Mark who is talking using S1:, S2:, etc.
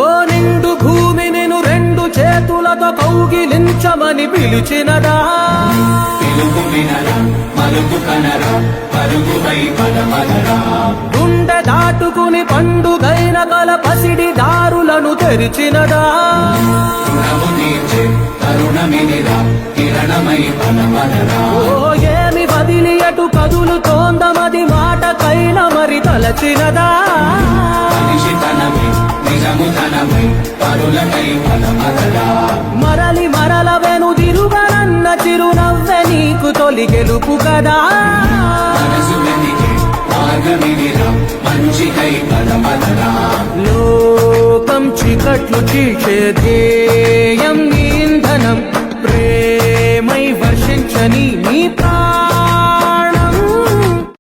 S1: ఓ నిండు భూమి నేను రెండు చేతులతో కౌగిలించమని పిలిచినదా,
S2: పిలుపు వినరా మలుపు కనరా పరుగువై పదమనరా,
S1: గుండె దాటుకుని పండుగైన కల పసిడి దారులను తెరిచినదా,
S2: రుణము తీర్చే తరుణమినిరా కిరణమై పదమనరా,
S1: ఓ ఏమి వదిలి అటు కదులుతోందమది మాటకైన మరి తలచినదా,
S2: మనిషి తనమై నిజము తనమై పరులకై పదమనరా,
S1: మరలి మరల వెనుదిరుగనన్న చిరునవ్వె నీకు తొలి గెలుపు కదా,
S2: మనసు వెతికే మార్గమినిరా మనిషికై పదమనరా,
S1: లోకం చీకట్లు చీల్చే ధ్యేయం నీ ఇంధనం, ప్రేమై వర్షించని నీ